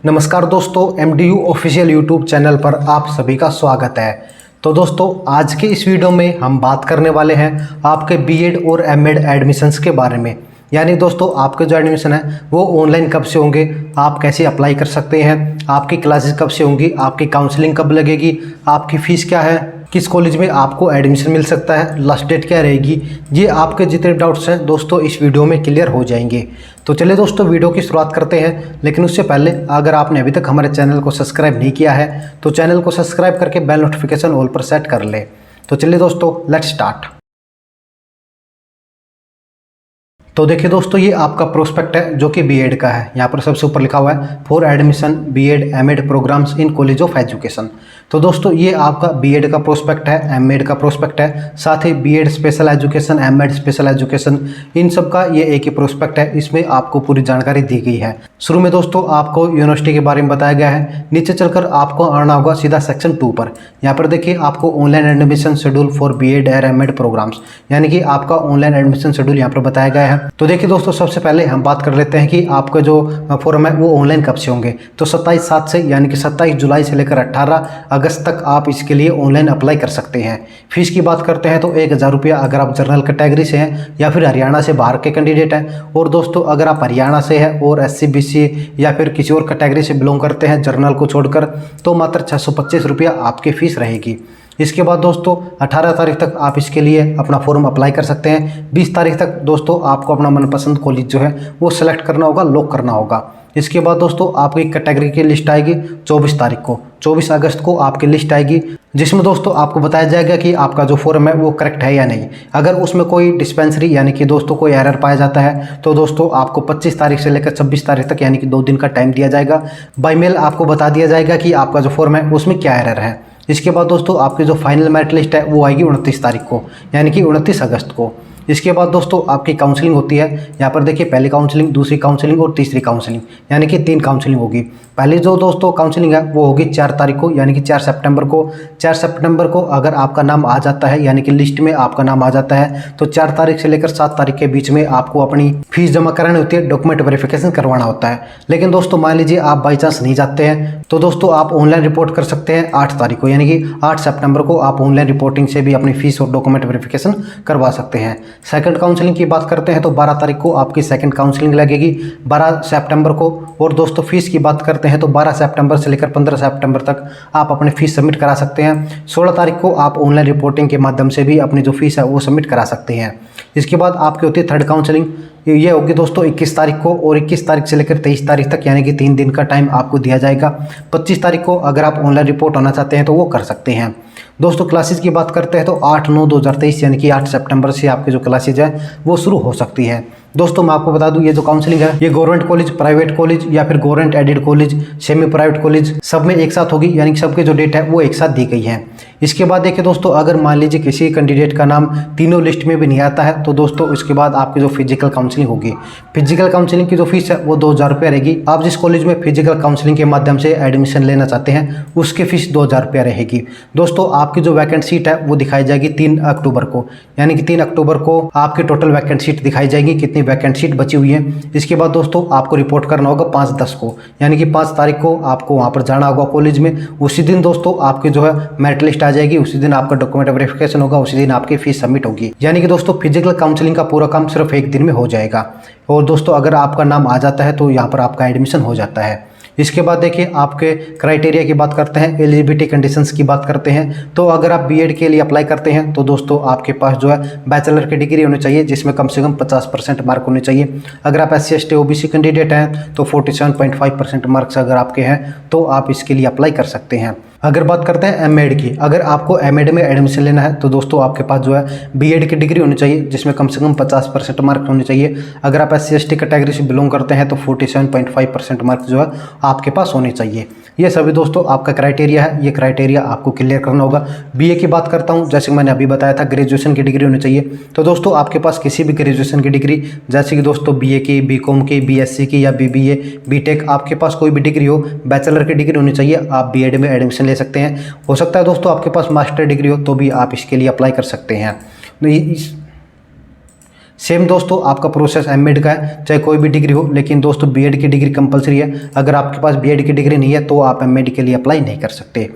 नमस्कार दोस्तों, MDU official YouTube channel पर आप सभी का स्वागत है। तो दोस्तों, आज के इस वीडियो में हम बात करने वाले हैं आपके बीएड और एमएड एडमिशन्स के बारे में। यानी दोस्तों, आपके जो एडमिशन है वो ऑनलाइन कब से होंगे, आप कैसे अप्लाई कर सकते हैं, आपकी क्लासेस कब से होंगी, आपकी काउंसलिंग कब लगेगी, आपकी फ़ीस क्या है, किस कॉलेज में आपको एडमिशन मिल सकता है, लास्ट डेट क्या रहेगी। ये आपके जितने डाउट्स हैं दोस्तों इस वीडियो में क्लियर हो जाएंगे। तो चलिए दोस्तों, वीडियो की शुरुआत करते हैं। लेकिन उससे पहले अगर आपने अभी तक हमारे चैनल को सब्सक्राइब नहीं किया है तो चैनल को सब्सक्राइब करके बेल नोटिफिकेशन ऑल पर सेट कर ले। तो चलिए दोस्तों, लेट्स स्टार्ट। तो देखिए दोस्तों, ये आपका प्रोस्पेक्ट है जो कि बीएड का है। यहाँ पर सबसे ऊपर लिखा हुआ है for admission BEd MEd programmes in college of education. तो दोस्तों, ये आपका बीएड का प्रोस्पेक्ट है, एमएड का प्रोस्पेक्ट है, साथ ही BEd special education, MEd special education, इन सब का ये एक ही प्रोस्पेक्ट है। इसमें आपको पूरी जानकारी दी गई है। शुरू में दोस्तों आपको यूनिवर्सिटी के बारे में बताया गया है। नीचे चलकर आपको आना होगा सीधा सेक्शन 2 पर। यहाँ पर देखिए आपको online admission schedule for BEd और एमएड प्रोग्राम्स, यानी कि आपका ऑनलाइन एडमिशन शेड्यूल यहाँ पर बताया गया है। तो देखिए दोस्तों, सबसे पहले हम बात कर लेते हैं कि आपका जो फॉर्म है वो ऑनलाइन कब से होंगे। तो 27/7 से, यानी कि 27 जुलाई से लेकर 18 अगस्त तक आप इसके लिए ऑनलाइन अप्लाई कर सकते हैं। फीस की बात करते हैं तो 1000 रुपया अगर आप जनरल कैटेगरी से हैं या फिर हरियाणा से बाहर के कैंडिडेट हैं। और दोस्तों, अगर आप हरियाणा से हैं और SC BC या फिर किसी और कैटेगरी से बिलोंग करते हैं जनरल को छोड़कर, तो मात्र 625 रुपया आपकी फ़ीस रहेगी। इसके बाद दोस्तों 18 तारीख तक आप इसके लिए अपना फॉर्म अप्लाई कर सकते हैं। 20 तारीख तक दोस्तों आपको अपना मनपसंद कॉलेज जो है वो सिलेक्ट करना होगा, लॉक करना होगा। इसके बाद दोस्तों आपकी कैटेगरी की लिस्ट आएगी 24 तारीख को। 24 अगस्त को आपकी लिस्ट आएगी, जिसमें दोस्तों आपको बताया जाएगा कि आपका जो फॉर्म है वो करेक्ट है या नहीं। अगर उसमें कोई डिस्पेंसरी यानी कि दोस्तों कोई एरर पाया जाता है तो दोस्तों आपको 25 तारीख से लेकर 26 तारीख तक, यानी कि 2 दिन का टाइम दिया जाएगा। बाई मेल आपको बता दिया जाएगा कि आपका जो फॉर्म है उसमें क्या एरर है। इसके बाद दोस्तों आपकी जो फाइनल मेरिट लिस्ट है वो आएगी 29 तारीख को, यानी कि 29 अगस्त को। इसके बाद दोस्तों आपकी काउंसलिंग होती है। यहाँ पर देखिए पहली काउंसलिंग, दूसरी काउंसलिंग और तीसरी काउंसलिंग, यानी कि 3 काउंसलिंग होगी। पहली जो दोस्तों काउंसलिंग है वो होगी 4 तारीख को, यानी कि 4 सितंबर को। 4 सितंबर को अगर आपका नाम आ जाता है, यानी कि लिस्ट में आपका नाम आ जाता है, तो 4 तारीख से लेकर 7 तारीख के बीच में आपको अपनी फीस जमा करानी होती है, डॉक्यूमेंट वेरिफिकेशन करवाना होता है। लेकिन दोस्तों मान लीजिए आप बाई चांस नहीं जाते हैं तो दोस्तों आप ऑनलाइन रिपोर्ट कर सकते हैं 8 तारीख को, यानी कि 8 सितंबर को आप ऑनलाइन रिपोर्टिंग से भी अपनी फीस और डॉक्यूमेंट वेरिफिकेशन करवा सकते हैं। सेकंड काउंसलिंग की बात करते हैं तो 12 तारीख को आपकी सेकंड काउंसलिंग लगेगी, 12 सितंबर को। और दोस्तों फीस की बात करते हैं तो 12 सितंबर से लेकर 15 सितंबर तक आप अपनी फीस सबमिट करा सकते हैं। 16 तारीख को आप ऑनलाइन रिपोर्टिंग के माध्यम से भी अपनी जो फीस है वो सबमिट करा सकते हैं। इसके बाद आपकी होती है थर्ड काउंसलिंग, ये होगी दोस्तों 21 तारीख को। और 21 तारीख से लेकर 23 तारीख तक, यानी कि 3 दिन का टाइम आपको दिया जाएगा। 25 तारीख को अगर आप ऑनलाइन रिपोर्ट होना चाहते हैं तो वो कर सकते हैं। दोस्तों क्लासेस की बात करते हैं तो 8/9/2023, यानी कि 8 सितंबर से आपकी जो क्लासेज है वो शुरू हो सकती है। दोस्तों मैं आपको बता दूं, ये जो काउंसलिंग है ये गवर्नमेंट कॉलेज, प्राइवेट कॉलेज या फिर government aided college, semi private college, सब में एक साथ होगी, यानी कि सबके जो डेट है वो एक साथ दी गई है। इसके बाद देखिए दोस्तों, अगर मान लीजिए किसी कैंडिडेट का नाम तीनों लिस्ट में भी नहीं आता है तो दोस्तों इसके बाद आपकी जो फिजिकल काउंसलिंग होगी, फिजिकल काउंसलिंग की जो फीस है वो 2000 रुपया रहेगी। आप जिस कॉलेज में फिजिकल काउंसलिंग के माध्यम से एडमिशन लेना चाहते हैं उसकी फीस 2000 रुपया रहेगी। दोस्तों आपकी जो वैकेंट सीट है वो दिखाई जाएगी 3 अक्टूबर को, यानी कि 3 अक्टूबर को आपकी टोटल वैकेंट सीट दिखाई जाएगी, कितनी वैकेंट सीट बची हुई है। इसके बाद दोस्तों आपको रिपोर्ट करना होगा 5/10 को, यानी कि 5 तारीख को आपको वहाँ पर जाना होगा कॉलेज में। उसी दिन दोस्तों आपकी जो है मेरिट लिस्ट आ जाएगी, उसी दिन आपका डॉक्यूमेंट वेरिफिकेशन होगा, उसी दिन आपकी फीस सबमिट होगी। यानी कि दोस्तों फिजिकल काउंसलिंग का पूरा काम सिर्फ 1 दिन में हो जाएगा। और दोस्तों अगर आपका नाम आ जाता है तो यहाँ पर आपका एडमिशन हो जाता है। इसके बाद देखिए आपके क्राइटेरिया की बात करते हैं, एलिजिबिलिटी कंडीशंस की बात करते हैं। तो अगर आप बीएड के लिए अप्लाई करते हैं तो दोस्तों आपके पास जो है बैचलर की डिग्री होनी चाहिए, जिसमें कम से कम 50% मार्क होने चाहिए। अगर आप SC ST OBC कैंडिडेट हैं तो 47.5% मार्क्स अगर आपके हैं तो आप इसके लिए अप्लाई कर सकते हैं। अगर बात करते हैं एमएड की, अगर आपको एमएड में एडमिशन लेना है तो दोस्तों आपके पास जो है बीएड की डिग्री होनी चाहिए, जिसमें कम से कम 50% मार्क्स होने चाहिए। अगर आप SC ST कैटेगरी से बिलोंग करते हैं तो 47.5% मार्क्स जो है आपके पास होने चाहिए। ये सभी दोस्तों आपका क्राइटेरिया है, ये क्राइटेरिया आपको क्लियर करना होगा। बीए की बात करता हूँ, जैसे मैंने अभी बताया था ग्रेजुएशन की डिग्री होनी चाहिए। तो दोस्तों आपके पास किसी भी ग्रेजुएशन की डिग्री, जैसे कि दोस्तों बीए की, बीकॉम की, BSc की या BBA, BTech, आपके पास कोई भी डिग्री हो, बैचलर की डिग्री होनी चाहिए, आप बीएड में एडमिशन ले सकते हैं। हो सकता है दोस्तों आपके पास मास्टर डिग्री हो तो भी आप इसके लिए अप्लाई कर सकते हैं। सेम दोस्तों आपका प्रोसेस एमएड का है, चाहे कोई भी डिग्री हो, लेकिन दोस्तों बीएड की डिग्री कंपलसरी है। अगर आपके पास बीएड की डिग्री नहीं है तो आप एमएड के लिए अप्लाई नहीं कर सकते।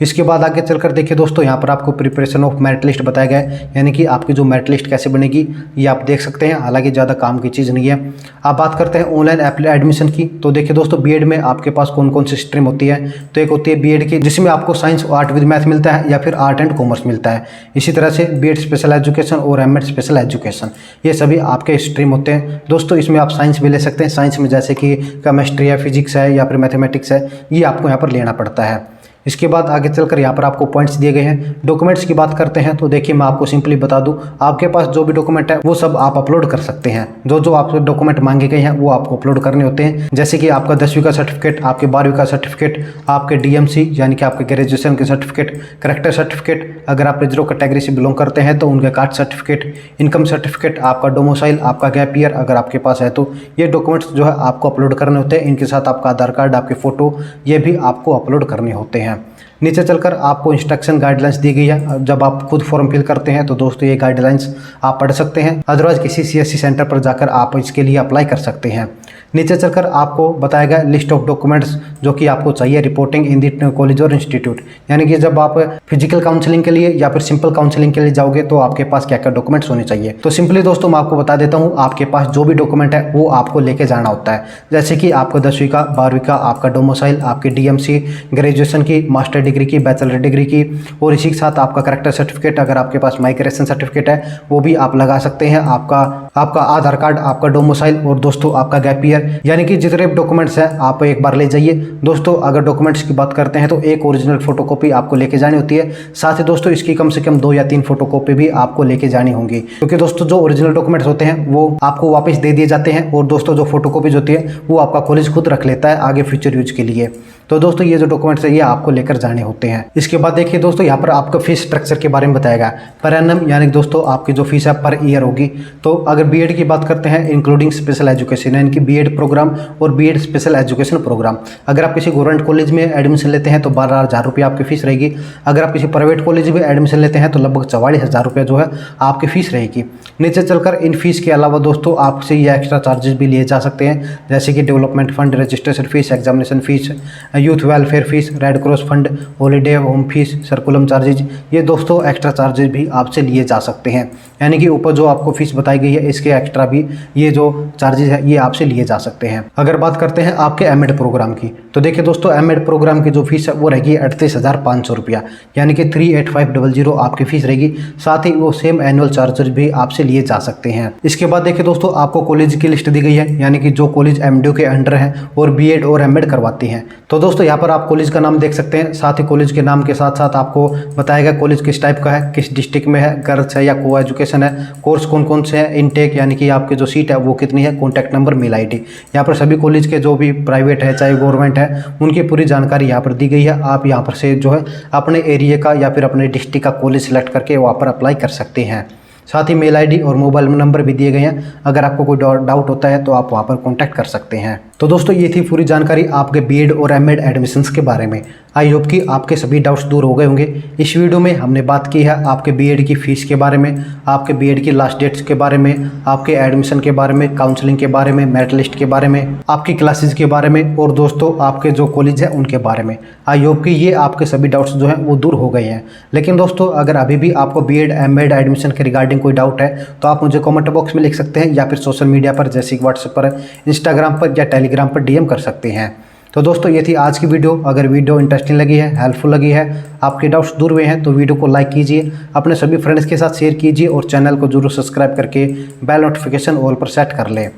इसके बाद आगे चलकर देखिए दोस्तों, यहाँ पर आपको प्रिपरेशन ऑफ मेरिट लिस्ट बताया गया है, यानी कि आपकी जो मेरिट लिस्ट कैसे बनेगी ये आप देख सकते हैं। हालांकि ज़्यादा काम की चीज़ नहीं है। आप बात करते हैं ऑनलाइन एडमिशन की, तो देखिए दोस्तों बीएड में आपके पास कौन कौन सी स्ट्रीम होती है। तो एक होती है बीएड की, जिसमें आपको साइंस आर्ट विद मैथ मिलता है या फिर आर्ट एंड कॉमर्स मिलता है। इसी तरह से बीएड स्पेशल एजुकेशन और एमएड स्पेशल एजुकेशन, ये सभी आपके स्ट्रीम होते हैं। दोस्तों इसमें आप साइंस भी ले सकते हैं। साइंस में जैसे कि केमिस्ट्री है, फिजिक्स है या फिर मैथमेटिक्स है, ये आपको यहाँ पर लेना पड़ता है। इसके बाद आगे चलकर यहाँ पर आपको पॉइंट्स दिए गए हैं। डॉक्यूमेंट्स की बात करते हैं तो देखिए मैं आपको सिंपली बता दूं, आपके पास जो भी डॉक्यूमेंट है वो सब आप अपलोड कर सकते हैं। जो जो आपसे डॉक्यूमेंट मांगे गए हैं वो आपको अपलोड करने होते हैं। जैसे कि आपका 10वीं का सर्टिफिकेट, आपके 12वीं का सर्टिफिकेट, आपके डीएमसी यानी कि आपके ग्रेजुएशन के सर्टिफिकेट, करेक्टर सर्टिफिकेट, अगर आप रिजर्व कैटेगरी से बिलोंग करते हैं तो उनका कास्ट सर्टिफिकेट, इनकम सर्टिफिकेट, आपका डोमिसाइल, आपका गैप ईयर अगर आपके पास है तो ये डॉक्यूमेंट्स जो है आपको अपलोड करने होते हैं। इनके साथ आपका आधार कार्ड, आपके फ़ोटो, ये भी आपको अपलोड करने होते हैं। नीचे चलकर आपको इंस्ट्रक्शन गाइडलाइंस दी गई है। जब आप खुद फॉर्म फिल करते हैं तो दोस्तों ये गाइडलाइंस आप पढ़ सकते हैं, अदरवाइज किसी सीएससी सेंटर पर जाकर आप इसके लिए अप्लाई कर सकते हैं। नीचे चलकर आपको बताया गया लिस्ट ऑफ डॉक्यूमेंट्स जो कि आपको चाहिए रिपोर्टिंग इन दी कॉलेज और इंस्टीट्यूट, यानी कि जब आप फिजिकल काउंसलिंग के लिए या फिर सिंपल काउंसलिंग के लिए जाओगे तो आपके पास क्या क्या डॉक्यूमेंट्स होने चाहिए। तो सिंपली दोस्तों मैं आपको बता देता हूँ, आपके पास जो भी डॉक्यूमेंट है वो आपको लेके जाना होता है। जैसे कि आपका 10वीं का, 12वीं का, आपका डोमिसाइल, आपकी डीएमसी, ग्रेजुएशन की, मास्टर डिग्री की, बैचलर डिग्री की, और इसी के साथ आपका करेक्टर सर्टिफिकेट, अगर आपके पास माइग्रेशन सर्टिफिकेट है वो भी आप लगा सकते हैं। आपका आधार कार्ड, आपका डोमिसाइल और दोस्तों आपका गैप ईयर, यानी कि जितने डॉक्यूमेंट्स हैं आप एक बार ले जाइए। दोस्तों अगर डॉक्यूमेंट्स की बात करते हैं तो एक ओरिजिनल फोटोकॉपी आपको लेके जानी होती है। साथ ही दोस्तों इसकी कम से कम 2 या 3 फोटोकॉपी भी आपको लेके जानी होंगी, क्योंकि दोस्तों जो ओरिजिनल डॉक्यूमेंट्स होते हैं वो आपको वापस दे दिए जाते हैं, और दोस्तों जो फोटोकॉपीज होती है वो आपका कॉलेज खुद रख लेता है आगे फ्यूचर यूज के लिए। तो दोस्तों ये जो डॉक्यूमेंट्स है ये आपको लेकर जाने होते हैं। इसके बाद देखिए दोस्तों यहाँ पर आपका फीस स्ट्रक्चर के बारे में बताया गया। पर एनम यानी दोस्तों आपकी जो फीस है पर ईयर होगी। तो अगर बीएड की बात करते हैं इंक्लूडिंग स्पेशल एजुकेशन, यानी कि बीएड प्रोग्राम और बीएड स्पेशल एजुकेशन प्रोग्राम, अगर आप किसी गवर्नमेंट कॉलेज में एडमिशन लेते हैं तो 12,000 रुपये आपकी फीस रहेगी। अगर आप किसी प्राइवेट कॉलेज में एडमिशन लेते हैं तो लगभग 44,000 रुपये जो है आपकी फीस रहेगी। नीचे चलकर इन फीस के अलावा दोस्तों आपसे ये एक्स्ट्रा चार्जेस भी लिए जा सकते हैं, जैसे कि development fund, registration fees, examination fees, youth welfare fees, red cross fund, holiday home fees, curriculum charges, ये दोस्तों एक्स्ट्रा चार्जेज भी आपसे लिए जा सकते हैं। यानी कि ऊपर जो आपको फीस बताई गई है इसके एक्स्ट्रा भी ये जो चार्जेज है ये आपसे लिए जा सकते हैं। अगर बात करते हैं आपके एमएड प्रोग्राम की, तो देखिए दोस्तों एमएड प्रोग्राम की जो फीस है वो रहेगी 38,500 रुपया, यानी कि 38500 आपकी फीस रहेगी। साथ ही वो सेम एनुअल चार्जेज भी आपसे लिए जा सकते हैं। इसके बाद देखिए दोस्तों आपको कॉलेज की लिस्ट दी गई है, यानी कि जो कॉलेज एमडीयू के अंडर है और बीएड और एमएड करवाती हैं। तो दोस्तों यहाँ पर आप कॉलेज का नाम देख सकते हैं। साथ ही कॉलेज के नाम के साथ साथ आपको बताया गया कॉलेज किस टाइप का है, किस डिस्ट्रिक्ट में है, गर्ल्स है या को एजुकेशन है, कोर्स कौन कौन से हैं, इनटेक यानी कि आपकी जो सीट है वो कितनी है, कॉन्टैक्ट नंबर, मेल आईडी। यहाँ पर सभी कॉलेज के जो भी प्राइवेट है चाहे गवर्नमेंट है उनकी पूरी जानकारी यहाँ पर दी गई है। आप यहाँ पर से जो है अपने एरिया का या फिर अपने डिस्ट्रिक्ट का कॉलेज सेलेक्ट करके वहाँ पर अप्लाई कर सकते हैं। साथ ही मेल आईडी और मोबाइल नंबर भी दिए गए हैं। अगर आपको कोई डाउट होता है तो आप वहाँ पर कॉन्टैक्ट कर सकते हैं। तो दोस्तों ये थी पूरी जानकारी आपके बीएड और एमएड एडमिशन्स के बारे में। आई होप कि आपके सभी डाउट्स दूर हो गए होंगे। इस वीडियो में हमने बात की है आपके बीएड की फ़ीस के बारे में, आपके बीएड की लास्ट डेट्स के बारे में, आपके एडमिशन के बारे में, काउंसलिंग के बारे में, मेरिट लिस्ट के बारे में, आपकी क्लासेस के बारे में, और दोस्तों आपके जो कॉलेज है उनके बारे में। आई होप कि ये आपके सभी डाउट्स जो हैं वो दूर हो गए हैं। लेकिन दोस्तों अगर अभी भी आपको बीएड एमएड एडमिशन के रिगार्डिंग कोई डाउट है तो आप मुझे कमेंट बॉक्स में लिख सकते हैं, या फिर सोशल मीडिया पर जैसे व्हाट्सएप पर, इंस्टाग्राम पर या टेलीग्राम पर डीएम कर सकते हैं। तो दोस्तों ये थी आज की वीडियो। अगर वीडियो इंटरेस्टिंग लगी है, हेल्पफुल लगी है, आपके डाउट्स दूर हुए हैं तो वीडियो को लाइक कीजिए, अपने सभी फ्रेंड्स के साथ शेयर कीजिए और चैनल को जरूर सब्सक्राइब करके बेल नोटिफिकेशन ऑल पर सेट कर लें।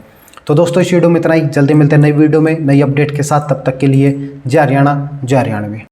तो दोस्तों इस वीडियो में इतना ही। जल्दी मिलते हैं नई वीडियो में नई अपडेट के साथ। तब तक के लिए जय हरियाणा, जय हरियाणवी।